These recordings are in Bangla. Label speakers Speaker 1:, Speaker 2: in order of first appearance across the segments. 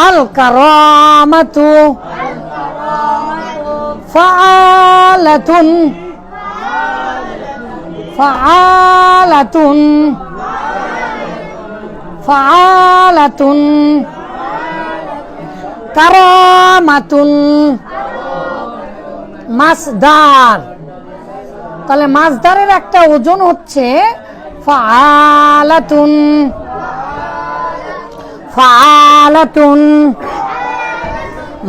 Speaker 1: الكرامة فعالة فعالة فعالة كرامة মাসদার। তাহলে মাসদারের একটা ওজন হচ্ছে ফাআলাতুন। ফাআলাতুন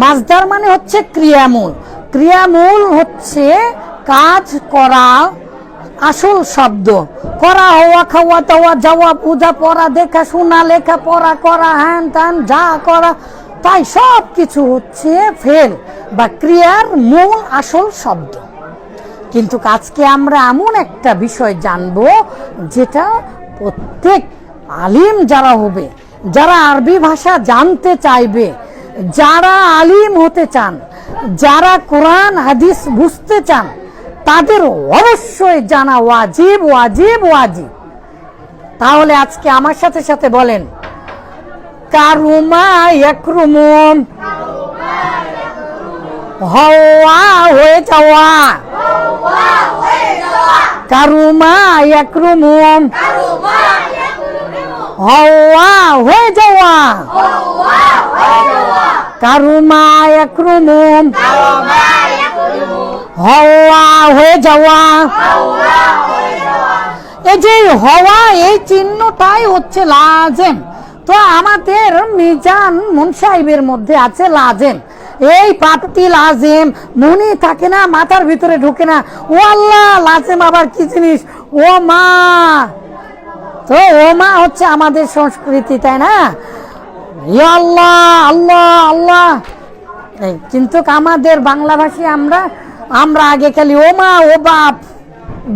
Speaker 1: মাসদার মানে হচ্ছে ক্রিয়ামূল। ক্রিয়ামূল হচ্ছে কাজ করা, আসল শব্দ করা, হওয়া, খাওয়া, দাওয়া, যাওয়া, পূজা, পড়া, দেখা, শোনা, লেখা, পড়া, করা, হ্যান ত্যান যা করা, তাই সব কিছু হচ্ছে ফেল বা ক্রিয়ার মূল আসল শব্দ। কিন্তু আজকে আমরা এমন একটা বিষয় জানবো যেটা প্রত্যেক আলিম যারা হবে, যারা আরবি ভাষা জানতে চাইবে, যারা আলিম হতে চান, যারা কোরআন হাদিস বুঝতে চান, তাদের অবশ্যই জানা ওয়াজিব ওয়াজিব ওয়াজিব। তাহলে আজকে আমার সাথে সাথে বলেন, কারুমা ইয়াকরুমু, হওয়া হয়ে যাওয়া। কারুমা ইয়াকরুমু, হওয়া হয়ে যাওয়া। কারুমা ইয়াকরুমু, হওয়া হয়ে যাওয়া। এই যে হওয়া, এই চিহ্নটাই হচ্ছে লাজেম। তো আমাদের মিজান মুনসাহিবের মধ্যে আছে লাজেম। এই পাপটি লাজেম মনে থাকে না, মাথার ভিতরে ঢুকে না। ও আল্লাহ, লাজেম আবার কি জিনিস? ও মা। তো ও মা হচ্ছে আমাদের সংস্কৃতি, তাই না? ইয়া আল্লাহ আল্লাহ আল্লাহ। কিন্তু আমাদের বাংলাভাষী আমরা আগে খালি ও মা ও বাপ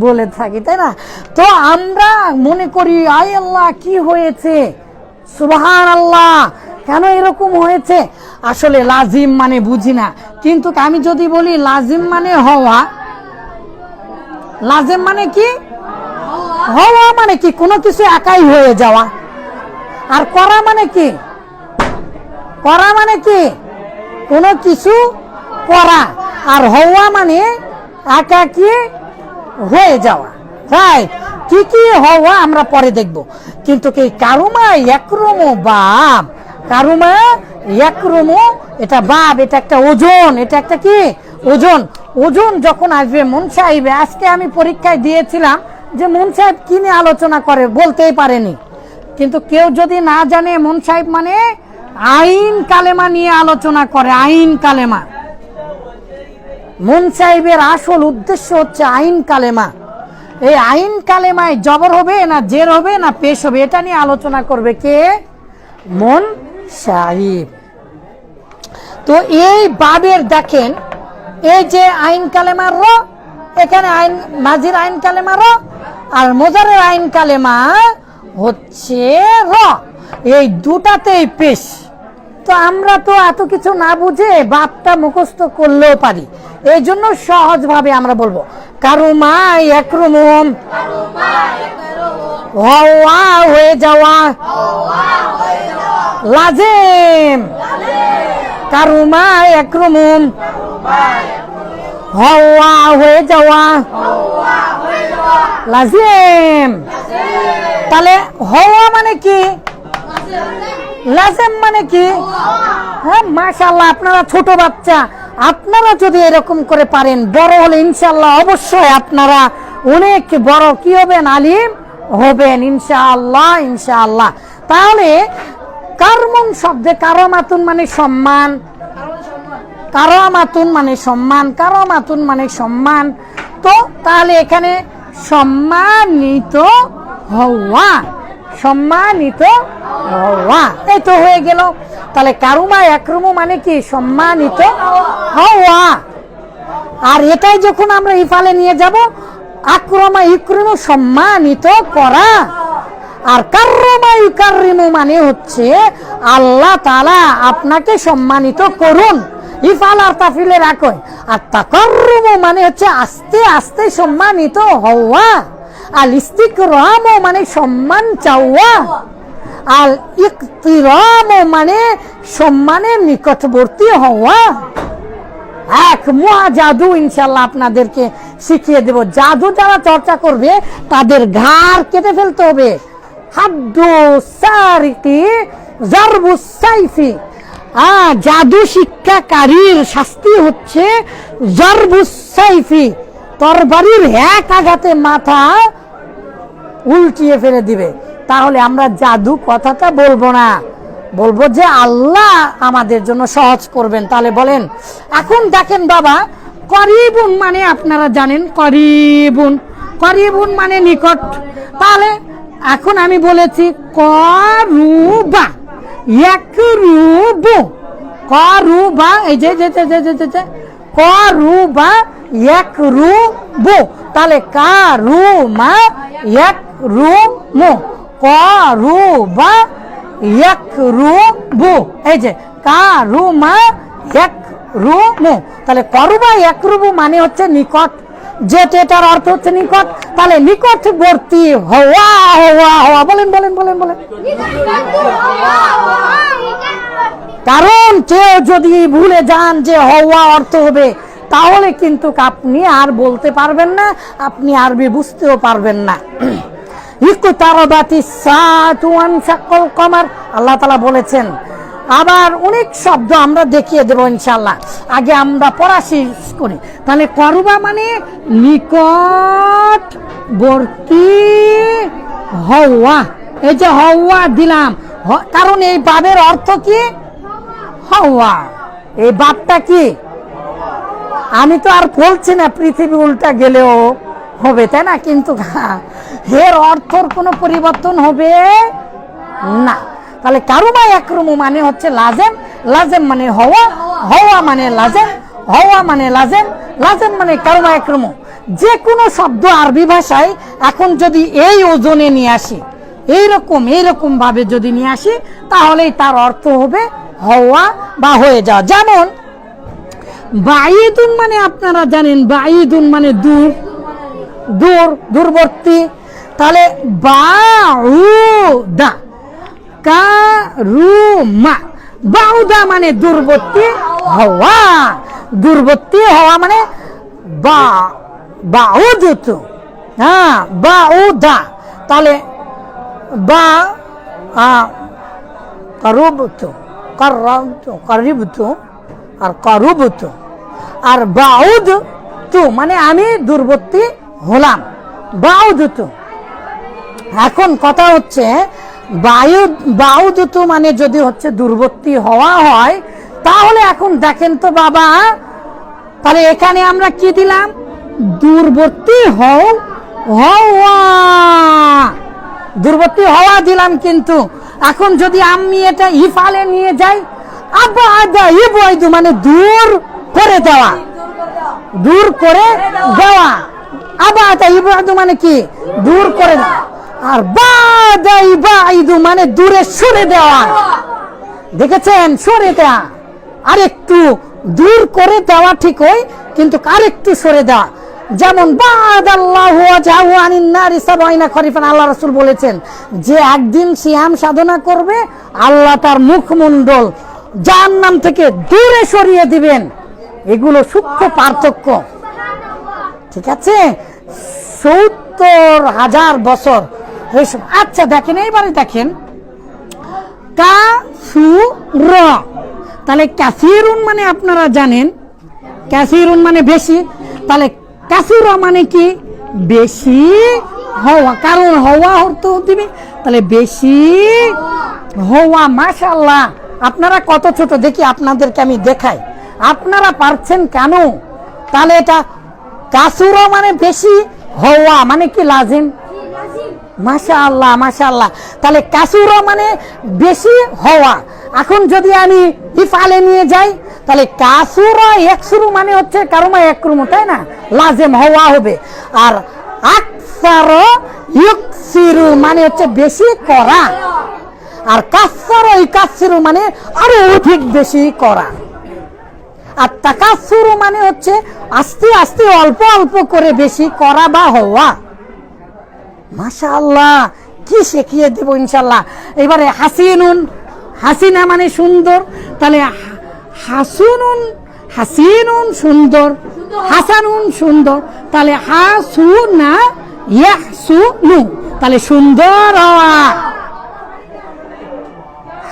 Speaker 1: বলে থাকি, তাই না? তো আমরা মনে করি আয় আল্লাহ কি হয়েছে, সুবহান আল্লাহ কেন এরকম হয়েছে। আসলে লাজিম মানে বুঝি না। কিন্তু আমি যদি বলি লাজিম মানে হওয়া, লাজিম মানে কি? হওয়া মানে কি? কোনো কিছু একাই হয়ে যাওয়া। আর করা মানে কি? করা মানে কি? কোনো কিছু করা। আর হওয়া মানে একাকি হয়ে যাওয়া। রাইট? কি কি হওয়া আমরা পরে দেখব। কিন্তু কি কারুমা ইয়াকরুমু বাব, কারুমা ইয়াকরুমু এটা বাব, এটা একটা ওজন, এটা একটা কি ওজন। ওজন যখন আসবে মুনসাহিবে, আজকে আমি পরীক্ষায় দিয়েছিলাম যে মুনসাহিব কি নিয়ে আলোচনা করে বলতেই পারেনি। কিন্তু কেউ যদি না জানে, মুনসাহিব মানে আইন কালেমা নিয়ে আলোচনা করে। আইন কালেমা, মুনসাহিবের আসল উদ্দেশ্য হচ্ছে আইন কালেমা। এই আইন কালেমায় জবর হবে না জের হবে না পেশ হবে, এটা নিয়ে আলোচনা করবে কে? মুনসাহিব। তো এই বাবের দেখেন, এই যে আইন কালেমার র, এখানে আইন মাঝির আইন কালেমা র, আর মোজারের আইন কালেমা হচ্ছে র। এই দুটাতেই পেশ। তো আমরা তো এত কিছু না বুঝে বাপটা মুখস্থ করলেও পারি। এই জন্য সহজভাবে আমরা বলবো কারুমা ইয়াকরুমু, হওয়া হয়ে যাওয়া। লাজিম কারুমা ইয়াকরুমু, হওয়া হয়ে যাওয়া। লাজিম। তাহলে হওয়া মানে কি? লাজিম মানে কি? হ্যাঁ, মাশাআল্লাহ, আপনারা ছোট বাচ্চা, আপনারা যদি এরকম করে পারেন, বড় হলে ইনশাআল্লাহ অবশ্যই আপনারা অনেক বড় কি হবেন? আলিম হবেন ইনশাআল্লাহ ইনশাআল্লাহ। তাহলে কারমুন শব্দে কারামাতুন মানে সম্মান, কারামাতুন মানে সম্মান, কারামাতুন মানে সম্মান। তো তাহলে এখানে সম্মানিত হওয়া, সম্মানিত হওয়া, এই তো হয়ে গেল। তাহলে কারুমা ইয়াকরুমু মানে কি? সম্মানিত হওয়া। আর এটাই যখন আমরা ইফালে নিয়ে যাব, আকরামা ইকরিমু সম্মানিত করা। আর কাররামা ইউকাররিমু মানে হচ্ছে আল্লাহ তাআলা আপনাকে সম্মানিত করুন। ইফাল আর তাফিলের একই। আর তাকাররুমু মানে হচ্ছে আস্তে আস্তে সম্মানিত হওয়া। আল ইস্তিকরামু মানে সম্মান চাওয়া। আল ইকতিরাম মানে সম্মানের নিকটবর্তী হওয়া। এক মহা জাদু ইনশাল্লাহ আপনাদেরকে শিখিয়ে দেব। জাদু যারা চর্চা করবে তাদের ঘাড় কেটে ফেলতে হবে। হাদ্দু সারিকি জারবুস সাইফি, জাদু শিক্ষাকারীর শাস্তি হচ্ছে জারবুস সাইফি, তরবারির এক আঘাতে মাথা উল্টিয়ে ফেলে দিবে। তাহলে আমরা জাদু কথাটা বলবো না, বলবো যে আল্লাহ আমাদের জন্য সহজ করবেন। তাহলে বলেন, এখন দেখেন বাবা, করিবুন মানে আপনারা জানেন করিবুন, করিবুন মানে নিকট। তাহলে এখন আমি বলেছি করুবা, ইয়াকরুবু, করুবা, এই যে করুবা ইয়াকরুবু, তাহলে কারুমা ইয়াকরুমু, করুবা ইয়াকরুবু, এই যে কারুমা ইয়াকরুমু। তাহলে করুবা ইয়াকরুবু মানে হচ্ছে নিকট, যেটা এটার অর্থ হচ্ছে নিকট। তাহলে নিকটবর্তী হওয়া, হওয়া হওয়া, বলেন বলেন বলেন বলেন। কারণ কেউ যদি ভুলে যান যে হওয়া অর্থ হবে, তাহলে কিন্তু আপনি আর বলতে পারবেন না, আপনি আরবি বুঝতেও পারবেন না। আল্লাহ তাআলা বলেছেন। আবার অনেক শব্দ আমরা দেখিয়ে দেব ইনশাআল্লাহ, আগে আমরা পড়া শেষ করি। তাহলে করবা মানে নিকটবর্তী হওয়া, এই যে হওয়া দিলাম, কারণ এই বাবের অর্থ কি? হওয়া। এই বাবটা কি? আমি তো আর বলছি না পৃথিবী উল্টা গেলেও হবে, তাই না? কিন্তু এর অর্থর কোনো পরিবর্তন হবে না। তাহলে কারুমা ইয়াকরুমু মানে হচ্ছে লাজেম, লাজেম মানে হওয়া, হওয়া মানে লাজেম, হওয়া মানে লাজেম, লাজেম মানে কারুমা ইয়াকরুমু। যে কোনো শব্দ আরবি ভাষায় এখন যদি এই ওজনে নিয়ে আসি, এইরকম ভাবে যদি নিয়ে আসি, তাহলেই তার অর্থ হবে হওয়া বা হয়ে যাওয়া। যেমন বাঈদুন মানে আপনারা জানেন, বাঈদুন মানে দূর, দূর, দূরবর্তী। তাহলে বাউদা, কারুমা, বাউদা মানে দূরবর্তী হওয়া, দূরবর্তী হওয়া মানে বাউদতু, হ্যাঁ বাউদা। তাহলে কারুবতু, কারিবতু আর কারুবতু, আর বাউদ তু মানে আমি দূরবর্তী হলাম, বাউদ তু। এখন কথা হচ্ছে বাউদ তু মানে যদি হচ্ছে দূরবর্তী হওয়া হয়, তাহলে এখন দেখেন তো বাবা, তাহলে এখানে আমরা কি দিলাম? দূরবর্তী হওয়া, দূরবর্তী হওয়া দিলাম। কিন্তু এখন যদি আমি এটা ইফালে নিয়ে যাই, আবাদা ইবাইদু মানে দূর করে দেওয়া, দূর করে দেওয়া। আবাদা ইবাইদু মানে কি? দূর করে দেওয়া। আর বাদা ইবাইদু মানে দূরে সরে দেওয়া। দেখেছেন? সরে দেওয়া, আরেকটু দূর করে দেওয়া ঠিক হয়, কিন্তু আরেকটু সরে দেওয়া। যেমন বাদাল্লাহু ওয়াজহু আনিন নারি সাবঈনা খরিফান, আল্লাহ রাসূল বলেছেন যে একদিন সিয়াম সাধনা করবে, আল্লাহ তার মুখমণ্ডল জাহান্নাম থেকে দূরে সরিয়ে দিবেন। এগুলো সূক্ষ্ম পার্থক্য, ঠিক আছে? ৭০,০০০ বছর। আচ্ছা দেখেন, এইবারে দেখেন কাসুর, তাহলে কাসিরুন মানে আপনারা জানেন, কাসিরুন মানে বেশি। তাহলে কাসুরা মানে কি? বেশি হওয়া, কারণ হওয়া অর্থ দিবে, তাহলে বেশি হওয়া। মাশাআল্লাহ, আপনারা কত ছোট, দেখি আপনাদেরকে আমি দেখাই, আপনারা পারছেন কেন? তাহলে এটা কাসুরা মানে বেশি, হওয়া মানে কি? লাজিম। মাশাআল্লাহ মাশাআল্লাহ। তাহলে কাসুরা মানে বেশি হওয়া। এখন যদি আমি ইফালে নিয়ে যাই, তাহলে কাসুরা ইয়াকসুরু মানে হচ্ছে কারুমা ইয়াকরুমু, তাই না? লাজিম হওয়া হবে। আর আকসারা ইউকসিরু মানে হচ্ছে বেশি করা, আর কাসসারা ইউকাসসিরু মানে আরো অধিক বেশি করা। আর তাকাসসুরু মানে হচ্ছে আস্তে আস্তে অল্প অল্প করে বেশি করা বা হওয়া। মাশাআল্লাহ, কি শিখিয়ে দেব ইনশাল্লাহ। এবারে হাসিনুন, হাসিনা মানে সুন্দর, তাহলে হাসুনুন, হাসিনুন সুন্দর, হাসানুন সুন্দর, তাহলে হাসুনা ইয়াহসুনু, তাহলে সুন্দর হওয়া।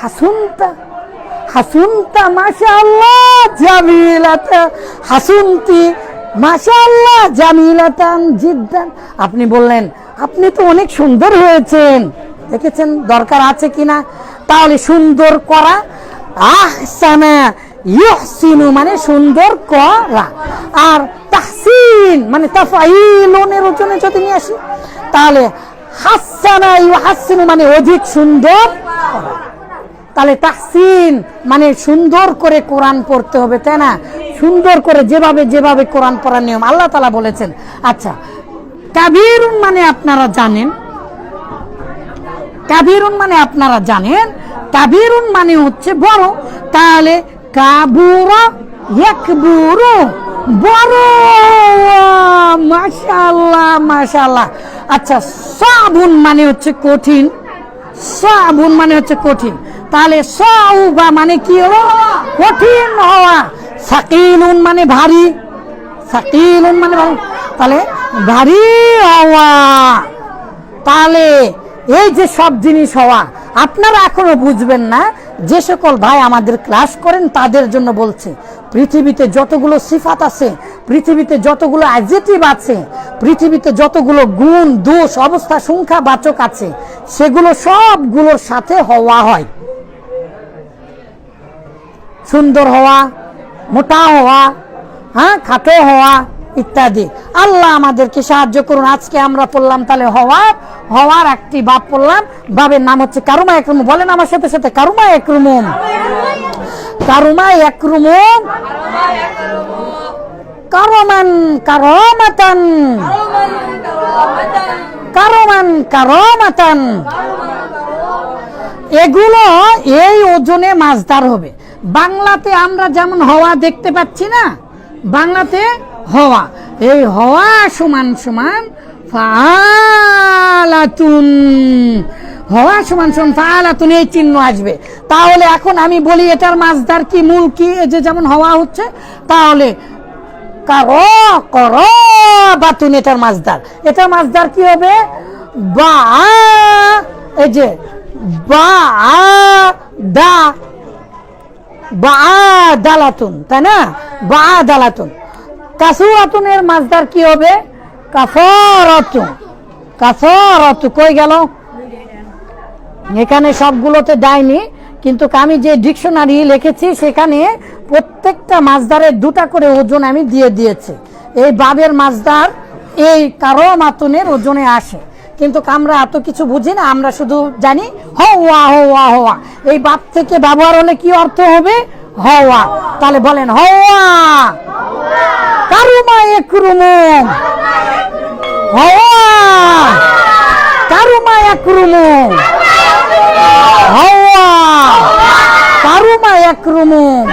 Speaker 1: হাসুনতা, হাসুনতা মাশাআল্লাহ জামিলাতা, হাসুনতি মাশাআল্লাহ জামিলাতান জিদ্দান। আপনি বললেন আপনি তো অনেক সুন্দর হয়েছেন, দেখেছেন দরকার আছে কিনা? তাহলে সুন্দর করা, আহসানা ইউহসিনু মানে সুন্দর করা, আর তাহসিন মানে তাফাইলুনের ওজনে যদি নিয়ে আসি তাহলে হাসানা ইউহাসিনু মানে অধিক সুন্দর করা। তাহলে তাহসিন মানে সুন্দর করে কোরআন পড়তে হবে, তাই না? সুন্দর করে যেভাবে যেভাবে কোরআন পড়ার নিয়ম আল্লাহ তাআলা বলেছেন। আচ্ছা, কাবীরুন মানে আপনারা জানেন, কাবীরুন মানে আপনারা জানেন, কাবীরুন মানে হচ্ছে বড়, তাহলে কাবুরা ইয়াকবুরু বড়, মাশাআল্লাহ মাশাআল্লাহ। আচ্ছা, সাবুন মানে হচ্ছে কঠিন, সাবুন মানে হচ্ছে কঠিন, তাহলে সাউবা মানে কি হলো? কঠিন হওয়া। সাকিলুন মানে ভারী, সাকিলুন মানে ভারী, তাহলে ভারী হওয়া। তাহলে এই যে সব জিনিস হওয়া আপনারা এখনো বুঝবেন না, যে সকল ভাই আমাদের ক্লাস করেন তাদের জন্য বলছে, পৃথিবীতে যতগুলো সিফাত আছে, পৃথিবীতে যতগুলো অ্যাডজেক্টিভ আছে, পৃথিবীতে যতগুলো গুণ দোষ অবস্থা সংখ্যা বাচক আছে, সেগুলো সবগুলোর সাথে হওয়া হয়। সুন্দর হওয়া, মোটা হওয়া, হ্যাঁ খাটো হওয়া ইত্যাদি। আল্লাহ আমাদেরকে সাহায্য করুন। আজকে আমরা পড়লাম তাহলে হওয়ার একটি বাব পড়লাম, বাবের নাম হচ্ছে কারুমা একরুমুম। বলেন আমার সাথে সাথে, কারুমা একরুমুম, কারুমা একরুমুম, কারমান কারামাতান, কারমান কারামাতান। এগুলো এই ওজনে মাছদার হবে। বাংলাতে আমরা যেমন হওয়া দেখতে পাচ্ছি না, বাংলাতে হওয়া, এই হওয়া সমান সমান ফাআলাতুন, হওয়া সমান সমান ফাআলাতুন এই চিহ্ন আসবে। তাহলে এখন আমি বলি এটার মাছদার কি, মূল কি? এই যে যেমন হওয়া হচ্ছে, তাহলে কারাবাতুন এটার মাছদার, এটার মাছদার কি হবে? বা, এই যে বা দা, বা দালাতুন, তাই না? বা দালাতুন। কাসুরাতুনের মাছদার কি হবে? কাফারাতু, কাফারাতু। কই গেল? এখানে সবগুলোতে দেয়নি, কিন্তু আমি যে ডিকশনারি লিখেছি সেখানে প্রত্যেকটা মাছদারের দুটা করে ওজন আমি দিয়ে দিয়েছি। এই বাবের মাছদার এই কারামাতুনের ওজনে আসে, কিন্তু আমরা এত কিছু বুঝি না, আমরা শুধু জানি হওয়া হওয়া হওয়া। এই বাব থেকে ব্যবহার হলে কি অর্থ হবে? হওয়া। তাহলে বলেন হওয়া, কারুমা একরুমুম, হওয়া কারুমা একরুমুম, হওয়া কারুমা একরুমুম।